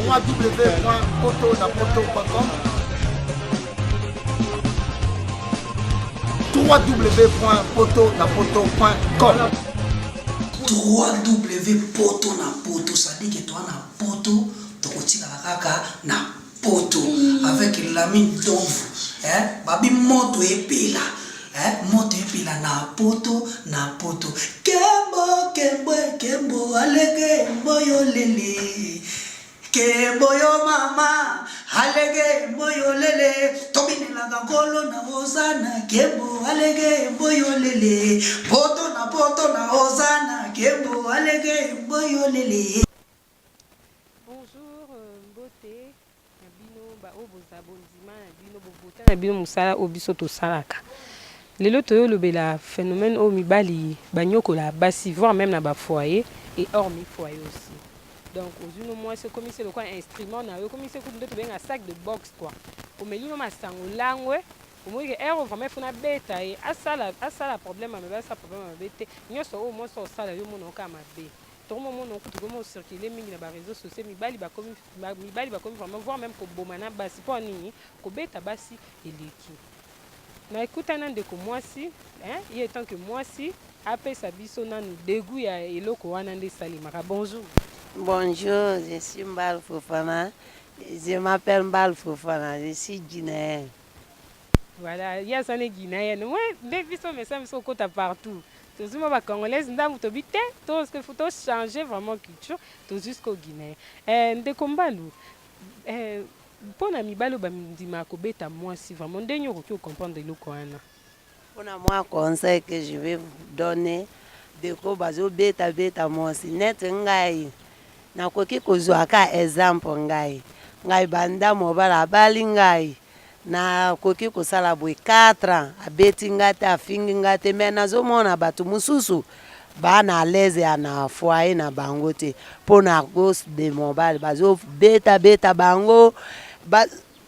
www.potonapoto.com www.potonapoto.com www.potonapoto, ça dit que toi na poto tokotika kaka na poto avec la mine d'ombre babi moto epela moto epela na poto kembo alege mboyo lele kembo yo mama alege mboyo lele tobinela ngolo na ozana kembo alege mboyo lele poto na ozana kembo alege mboyo lele. Bonjour, Mbote, Nabino, Bozabonzima, Nabino, Bobota, Nabino, Moussala, Obiso, Tosalaka. Les lotos, le phénomène au Mibali, Banyoko, la Bassi, voire même la foyer et hors foyer aussi. Donc, aux unes moi, c'est comme c'est le quoi instrument, comme c'est comme un sac de boxe, quoi. Au milieu, on a ça, on langue, au moins, on va mettre une bête, et à ça, la problème, mais ça, problème, bête, il y a au moins ça, il y a mon cas, ma bête. Tout le monde a circulé sur les réseaux sociaux, mibali ba comme vraiment voir même ko bomana basi pour nini ko beta basi eleki. Na écoute nan de ko moi si il est temps que moi si après sa biso nan dégoût ya eloko wana nde salimaka. Bonjour. Bonjour, je suis Mbal Fofana. Je m'appelle Mbal Fofana, je suis guinéen. Voilà, il y a ça les guinéens. Moi, des biso mais ça me sont côté partout. Tous les Congolais, nous habiter, tout ce qu'il faut changer vraiment culture, tout jusqu'au Guinée. De combat nous, pour la mibalo bamdima ko beta moi si vraiment denyo ko comprendre le koana. Pour moi conseil que je vais vous donner, de ko bazo beta moi si net ngai. Na ko ki ko ka exemple ngai. Ngai banda mobala bali ngai. Na koki kosala boy 4 ans abeti ngate afingi ngate mena zomona batu mususu bana aleze ana foyer na bango te pona gos de mobile bazo beta bango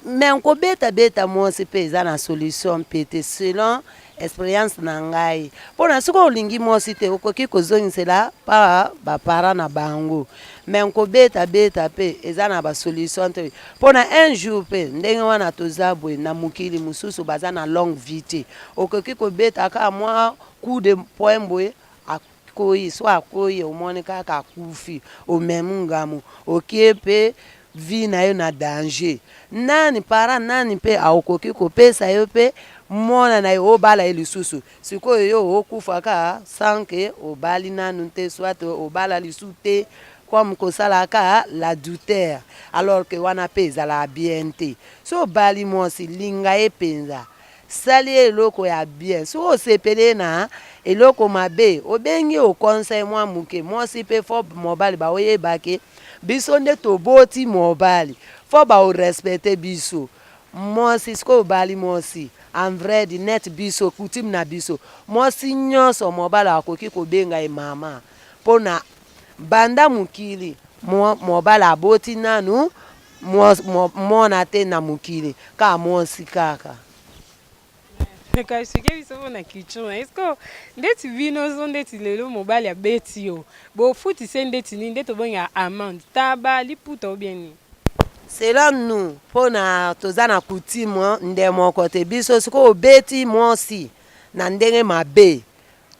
men ko beta mo se peza na solution pete selon expérience na ngai pona siko olingi mo site okoki kozongisela pa ba para na bango men ko beta pe eza na ba solution te pona un jour pe ndenge wana tozabwe na mukili mususu baza na longue vie te okoki ko beta ka moi coup de poing boy akoyi so akoyi omoni kaka kufi o memungamu okepe vie na yo na danger nani para nani pe aokoki ko pesa yo pe mona na yo bala elisusu sikoyo yo okufa ka sanke obali nanu te soit obala lisute comme kosalaka l'adultère alors que wana peza la bien te so bali mosi linga epenza sali eloko ya bien so sepele na eloko mabe obengi o conseil moi muke mosi pe fo mobali ba oyebake biso nde toboti mobali fo ba o respecter biso mosi sko bali mosi en vrai di net biso coutume na biso mosi nyonso mobali akoki kobenga e mama pona banda mukili mobala aboti nanu mona te na mukili ka mosi kaka Kasi ke biso na culture est-ce que ndeti vino zo ndeti lelo mobali abeti yo bo futi se ndeti ni ndeto bonga amende taba liputa ou bien ni selon nous pona tozana coutume ndemo kote biso siko obeti mosi na ndenge mabe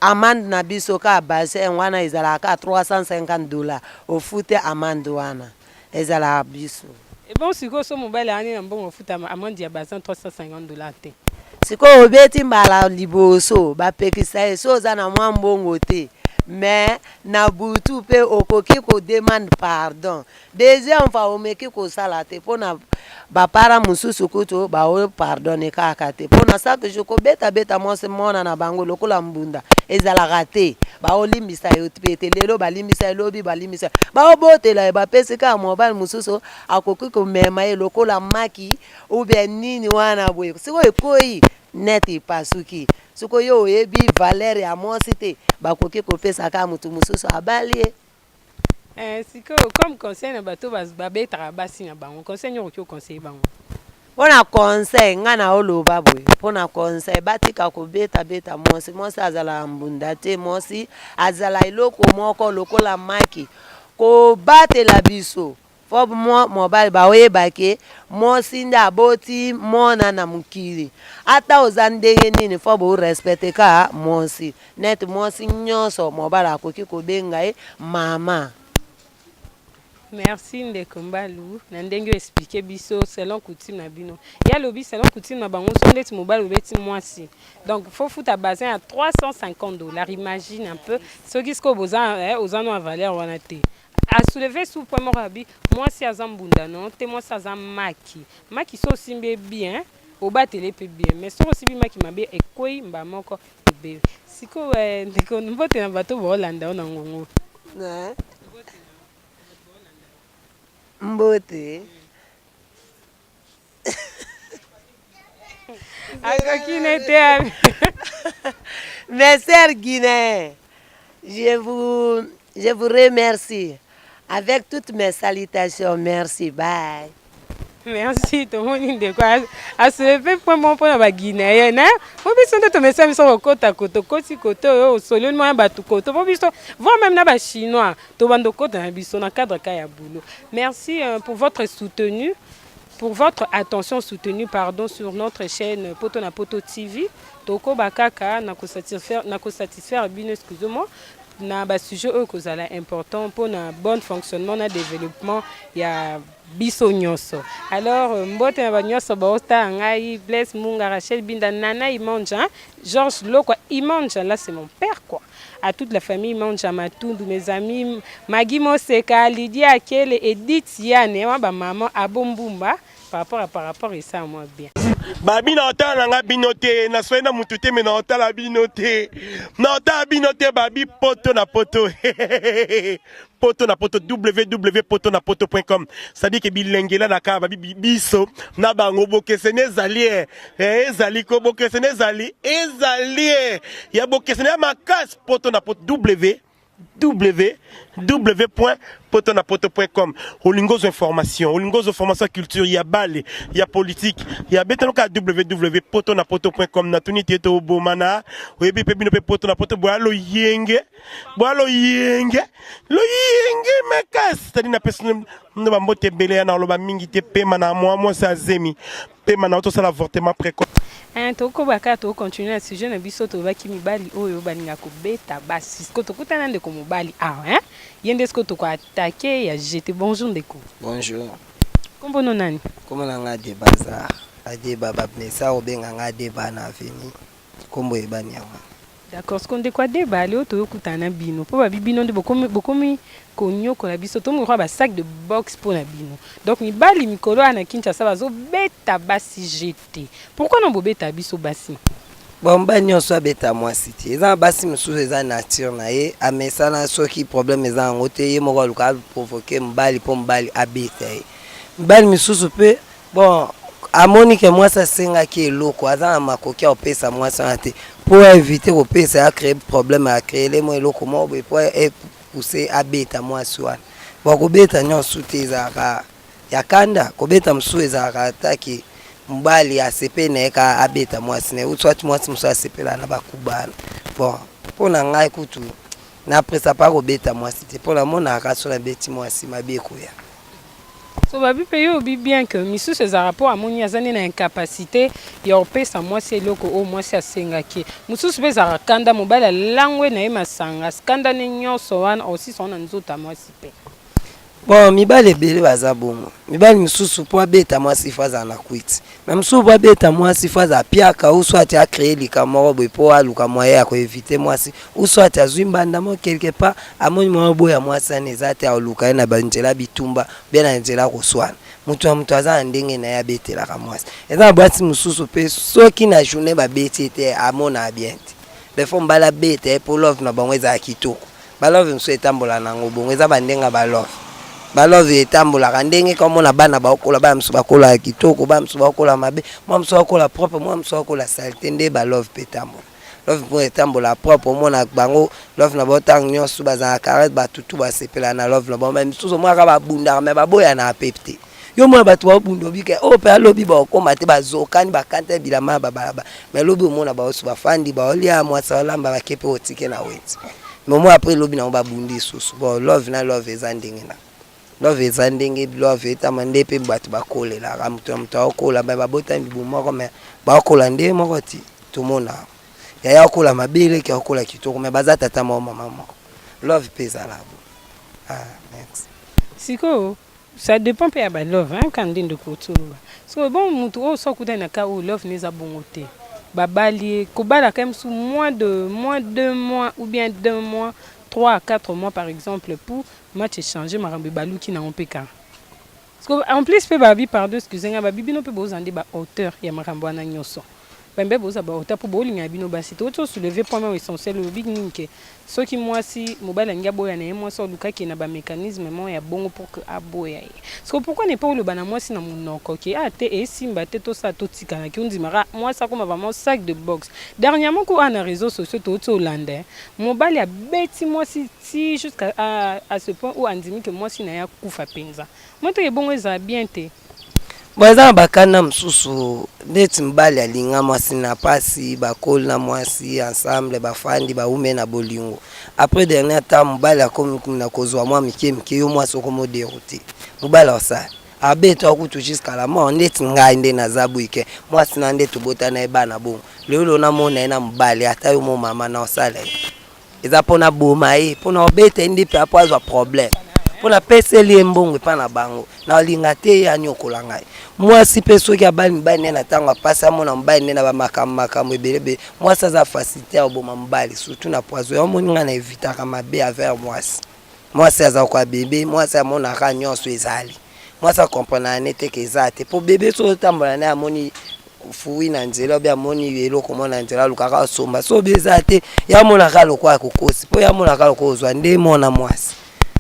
amende na biso ka base wana ezalaka $350 ofute amende wana ezala biso et bon siko so mobile ani na bon ofute amende ya base $350 te siko obeti mbala liboso bapekisa so zana mwa mbongo te mais na butu pe okoki ko demande pardon deuxième fois omeki ko sala te pona bapara mususu kutu ba o pardonner kaka te pona ça que je ko beta mo se mona na bango lokola mbunda ezala raté ba o limbisa yo te lelo ba limbisa lobi ba limbisa ba o botela ba pesika mobile mususu akoki ko mema e lokola maki ou bien nini wana boye siko ekoyi neti pasuki siko yo ebi valeur ya mosite bakoki kopesa ka mutu mususu abali siko comme conseil na bato babeta basi na bango conseil nyoko conseil bango pona conseil ngana oloba boye pona conseil batika ko beta mosi azala mbunda te mosi azala iloko moko lokola maki ko batela biso fo mobali baoyeba ke mwasi nde aboti mona na mokili ata oza ndenge nini fo borespecte ka mwasi neti mwasi nyonso mobali akoki kobenga ye mama. Merci ndeko Mbalu na ndenge expliquer biso selon coutume na bino ya lobi selon coutume na bango so ndeti mobali obeti mwasi donc faut foutre bazin à $350. Imagine un peu ce qui se boza aux anno à valeur wana te à soulever sous point morabi mwasi azambunda non te mwasi azamaki maki so simbe bien obatele pe bien mais so sibi maki mabe ekoi mba moko ebe siko ndeko mbote na bato bolanda ona ngongo Mbote. Mes sœurs guinéens, je vous remercie. Avec toutes mes salutations, merci. Bye. Merci, tout le monde de quoi. À ce fait, pour mon point de Guinée, hein? Vous pouvez te mettre ça au côté à côté, côté côté, au sol, moi, bateau côté. Vous pouvez voir même là-bas chinois, tout le monde côté, dans le cadre de boulot. Merci pour votre soutenu, pour votre attention soutenue, pardon, sur notre chaîne Poto na Poto TV. Toko bakaka, na ko satisfaire, bien excusez-moi. Na ba sujet important pour un bon fonctionnement na développement ya biso nyonso. Alors mbote na nyonso baosta ngai Bless Munga Rachel Binda Nana Imanja Georges Loko Imanja là c'est mon père quoi. À toute la famille Imanja Matundu, mes amis Magui Moseka, Lydia Akele, Edith Yane, ma maman Abombumba par rapport et ça moi bien. Babi na otala nga binote na soena mutute me na otala binote na otala binote babi poto na poto poto na poto www.potonapoto.com ça dit que bilengela na ka babi biso na bango bokesene ezali ezali ko bokesene ezali ya bokesene makas poto na poto www.potonapoto.com Olingos information, Olingos information culture, il y a balle, il y a politique, il y a betanoka www.potonapoto.com na tunité to bomana, webi pebino pe potonapoto boalo yenge mekas, tadi na personne no ba mbote belé na loba mingi te pema na moi sa zemi. Pema na auto sala avortement précoce. Toko baka to continuer à sujet na biso to baki mibali oyo baninga ko beta basi ko to kutana ndeko mobali yende sko to ko attaquer ya jeter bonjour ndeko. Bonjour. Kombo no nani? Kombo na nga de bazar. Ade baba mesa obenga nga de bana vini. Kombo ebani yawa. D'accord, ce qu'on dit quoi débat le to kutana bino. Po ba bino de bokomi konyo ko la biso to mo ba sac de boxe pour la bino. Donc mi bali mikolo ana Kinshasa bazo beta basi jeter. Pourquoi non bo beta biso basi? Bon ba nyonso beta mwasi ti. Eza basi mususu eza nature na ye amesa na soki problème eza ngote ye moko luka provoquer mbali po mbali abeta ye. Mbali mususu pe bon amoni que moi ça senga ki eloko aza na makoki opesa mwasi na te pour éviter opesa a créer problème a créer les mots eloko mo pour pousser abeta mwasi wana. Bon ko beta nyonso te ezaka ya kanda ko beta mususu ezaka ataki mbali asepe na ka abeta mwasi ne utwati mwasi mususu asepela na bakubana. Bon pour na ngai kutu na après ça pas ko beta mwasi te pour la mona ka so na beti mwasi mabeko ya. So babi payo bi bien que misu ces rapport à moni azane na incapacité ya opesa mwasi eloko o mwasi asengaki. Musu pesa kanda mobala langwe na masanga skanda ne nyonso wana aussi sona nzota mwasi pe. Bon, mibali ebele baza bongo. Mibali misusu po abeta mwasi faza na kwiti. Même so po abeta mwasi faza piaka ou soit a créer likamoro boy po aluka moyen ko éviter mwasi ou soit a zwimbanda mo quelque part amoni mo boya mwasi anezate aluka na banjela bitumba bena njela ko swana. Mutu aza ndenge na ya betela ka mwasi. Eza bwati misusu pe soki na journée ba beti te amona abiente. Befo mbala bete po love na bango eza kitoko. Ba love mso etambola nango bongo eza bandenga ba love. Balove etambola kandenge comme na bana bakola ba mso bakola kitoko ba mso bakola mabe moi mso bakola propre moi mso bakola saleté nde balove petambola love pour etambola propre mona bango love na botang nyonso bazana carré batutu basepela na love na bomba mso moi ka babunda me baboya na pepte yo mona batu babundo bike o pe alobi ba okoma te bazokani bakante bilama babalaba mais lobi mona ba osu bafandi ba olia mwasa lamba bakepe otike na weti mais moi après lobi na babundi susu bon love na love ezandenge na love eza ndenge love etama nde mpe bato bakolelaka moto akola babotami bibu moko me bakola nde moko ti tomona yaya akola mabele ki akola kitoko me baza tata moko mama moko love mpe ezala bo. Next siko ça dépend mpe ya balove quand nde ndeko otoloba so bon motu oyo so akuta na ka oyo love neza bongo te babali kobala quand même sous moins 2 mois ou bien 2 mois 3 à 4 mois par exemple pour match échanger marambe baluki na ompeka parce que en plus pe babi pardon excusez-moi babi bino pe bozande ba hauteur ya marambo na nyoso bambe boza ba hauteur pour bolinga bino basi to soulever point essentiel au big ninke ce qui moi si mobile nga boya na moi so luka ki na ba mécanisme mo ya bongo pour que aboya so pourquoi ne pas le bana moi si na monoko ki te et simba te to sa to tika na ki on dit mara moi ça comme vraiment sac de boxe dernièrement ko ana réseaux sociaux to hollandais mobile ya beti moi si jusqu'à à ce point où andimi que moi si na ya kufa penza moi to bongo za bien te boza bakana msusu ndeti mbali alinga mwasi na pasi bakoli na mwasi ensemble bafandi baume na bolingo après dernier temps mbali akomi na kozwa mwa mike yo mwasi okomo dérouté mbali osala abeto akutu jusqu'à la mort ndeti ngai nde na zabuike mwasi na nde tobota na ebana bongo lelo na mona na mbali ata yo mo mama na osala eza pona boma pona obeta ndi pe apozwa problème pona peseli mbongo pa na bango na linga te ya nyokola ngai mwasi pe soki abali mbali na tango pasa mona mbali na ba makambo ebelebe mwasi aza facilité oboma mbali surtout na poizo ya moninga na evitaka mabe avec mwasi aza kwa bébé mwasi amona ka nyonso ezali mwasi comprendre nete ke ezate po bébé so tambola na amoni fuwi na nzela bia moni eloko mona nzela lukaka somba so bezate ya mona ka lokwa kokosi po ya mona ka lokozwa nde mona mwasi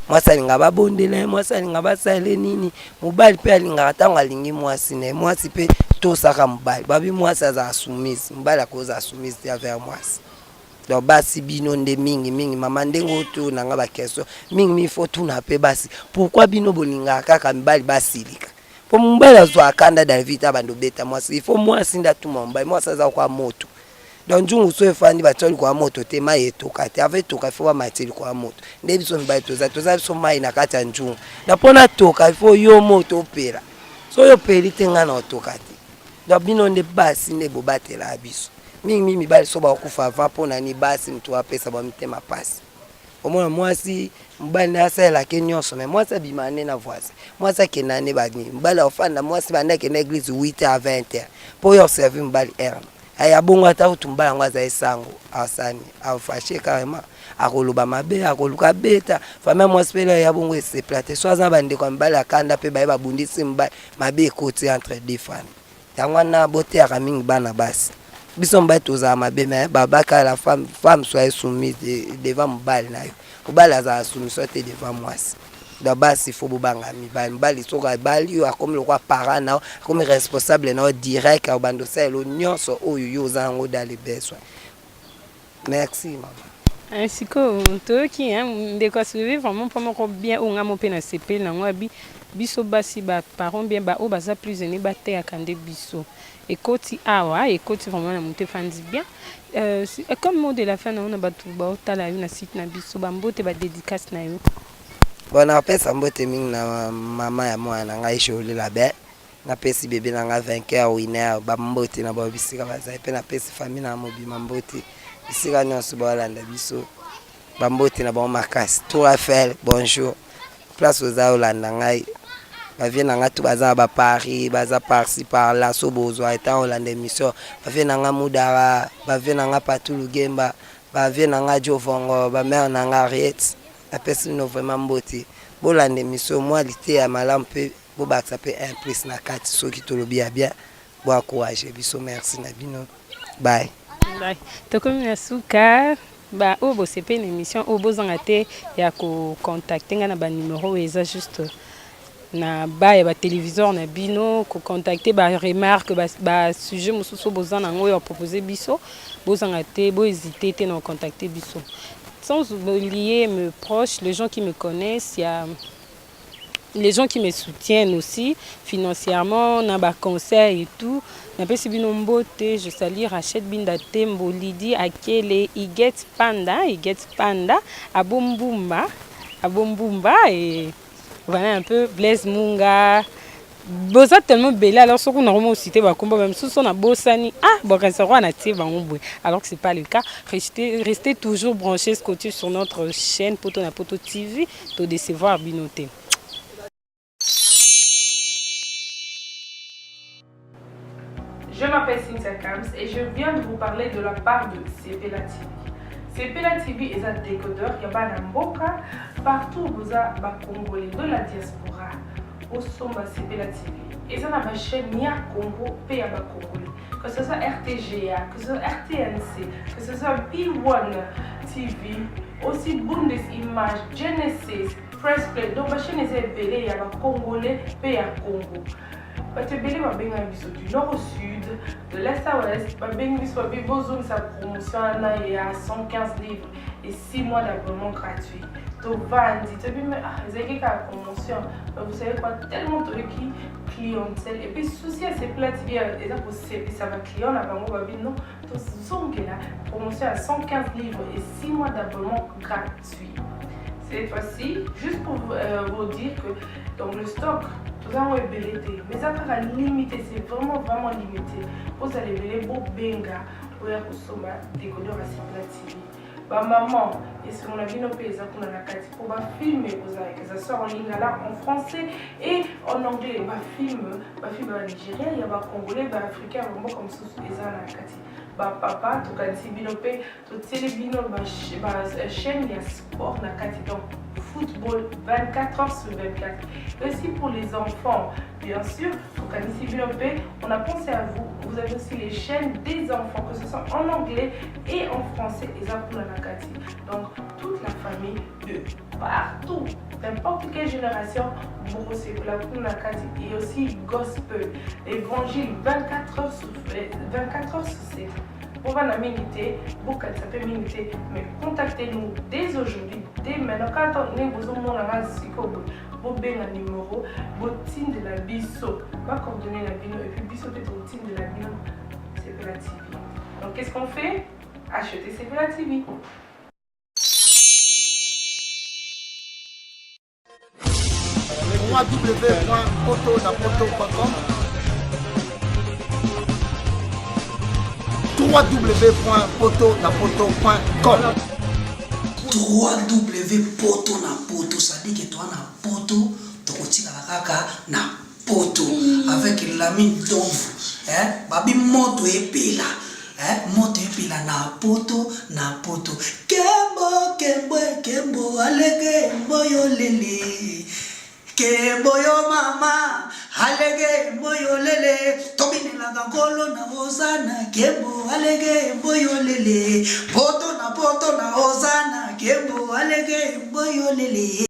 mwasi alinga babondela mwasi alinga basale nini mobali pe alinga tango alingi mwasi ne mwasi pe tosaka mobali babi mwasi aza soumise mobali akoza soumise te avec mwasi donc basi bino nde mingi mama ndengo to nanga ba question mingi faut tout na pe basi pourquoi bino bolinga kaka mobali basilika po mobali azwa akanda David abando beta mwasi il faut mwasi ndatuma mobali mwasi aza kwa moto donc njungu so efandi batoli kwa moto te mai etoka te avec toka faut mateli kwa moto nde biso mibali toza so mai na kati ya njungu na pona toka faut yo moto opera so yo peli tenga na otoka te donc bino nde basi nde bobatela biso mingi mibali so ba kufa avant pona ni basi mtu apesa ba mitema pasi omona mwasi mbali na sala ke nyonso mais mwasi bimane na voisin mwasi kenane bani mbali ofanda mwasi banda ke na église 8h à 20h pour yo servir mbali erna aya bongo ata utumbala ngwaza esango asani afashe carrément akoloba mabe akoluka beta fama mwasi pele ya bongo se plate so aza bande kwa mbali akanda pe baye babundisi mbali mabe côté entre deux femmes yango na bote ya mingi bana basi biso mbali toza mabe mais babaka la femme soit soumise devant mbali nayo mbali aza soumise te devant mwasi da basi faut bobanga mbali soka bali yo akomi lokwa parent na akomi responsable na direct au bando selo nyonso oyo yo zango dali besoin. Merci maman. Ainsi que toi qui de quoi suivre vraiment pas mon bien ou ngamo pe na CP na ngwabi biso basi ba parents bien ba o baza plus aîné ba te akande biso et koti awa et koti vraiment na monte fandi bien comme mot de la fin on a batu ba otala na site na biso ba mbote ba dédicace na yo. Bona pesa mbote mingi na mama ya mwana ngai sholi la be na pesi bébé na nga 20h winner ba mbote na ba bisika baza pe na pesi famille na mobi mbote bisika nyonso ba landa biso ba mbote na ba makasi tout à faire bonjour place aux Holanda ngai ba vient nga tout baza ba Paris baza par-ci par là so bozwa eta Holanda émission ba vient nga Mudara ba vient nga Patulu Gemba ba vient nga Jovongo ba mère na nga Riet la personne vraiment mboti bolande mission moi lité ya malampe bo baksa pe un plus na kati so ki tolobi bien bo encourager biso merci na bino bye to comme na suka ba obo c'est une émission obo zangate ya ko contacter nga na ba numéro eza juste na ba ya ba téléviseur na bino ko contacter ba remarque ba sujet mususu bozana ngoyo proposer biso bozangate bo hésiter te na contacter biso. Sans oublier mes proches, les gens qui me connaissent, il y a les gens qui me soutiennent aussi financièrement, on a des conseils et tout. Je salue Rachel Bindate, Mbolidi, Akele, Iget Panda, Abombumba et voilà un peu Blaise Munga. Boza tellement belle alors ce qu'on a vraiment cité bah combat même sous son a bossani bon quand ça va natif alors que c'est pas le cas. Restez toujours branchés scotché sur notre chaîne Poto na Poto TV pour décevoir Binoté. Je m'appelle Cynthia Kams et je viens de vous parler de la part de Sepela TV. Sepela TV est un décodeur qui a un mboka partout où vous avez Congolais de la diaspora. Au Somba Sepela TV. Et ça, ma chaîne Nia Congo, PA Congolais. Que ce soit RTGA, que ce soit RTNC, que ce soit P1 TV, aussi Bundesimage, Genesis, Pressplay. Donc, ma chaîne est belée, il y a Congolais, PA Congo. Parce que belé va bien du nord au sud, de l'est à l'ouest, va bien besoin de sa promotion il y a 115 livres et 6 mois d'abonnement gratuit. Donc, Vandi, tu dis, mais vous avez la promotion, vous savez quoi, tellement de clientèle. Et puis, souci à ces plats, ça va client, là, non, donc, la promotion à 115 livres et 6 mois d'abonnement gratuit. Cette fois-ci, juste pour vous dire que dans le stock, tout ça est belleté, mais ça va limité, c'est vraiment limité. Vous allez belleter beau benga pour y consommer décodeur à Sepela TV. Bah maman, et ce qu'on a vu nos pays pour filmer, que ça soit en lingala, en français et en anglais. Bah film en Nigeria, il y a des Congolais, des Africains, vraiment comme ça, bah papa, tu as dit binopé, tu sais bino, chaîne, il y a sport na kati donc football 24 heures sur 24. Aussi pour les enfants, bien sûr, tu as dit binopé, on a pensé à vous. Vous avez aussi les chaînes des enfants, que ce soit en anglais et en français, et ça pour la kati. Donc toute la famille de partout, n'importe quelle génération, pour aussi pour la kati et aussi gospel, évangile 24 heures sur 7. On va la miniter, beaucoup ça peut miniter, mais contactez-nous dès aujourd'hui, dès maintenant. Quand on est besoin de vous avez un numéro, vous de la biso, va coordonner la bino et puis biso peut être de la bino, Sepela TV. Donc qu'est-ce qu'on fait? Achetez Sepela TV. www.potonapoto.com www.potonapoto.com www.potonapoto, ça dit que toi na poto tokotika kaka na poto avec l'ami d'ombre babi moto epela moto epela na poto kembo alege mboyo lele kembo yo mama alege mboyo lele tobinela ngolo na ozana kembo alege mboyo lele poto na ozana kembo alege mboyo lele.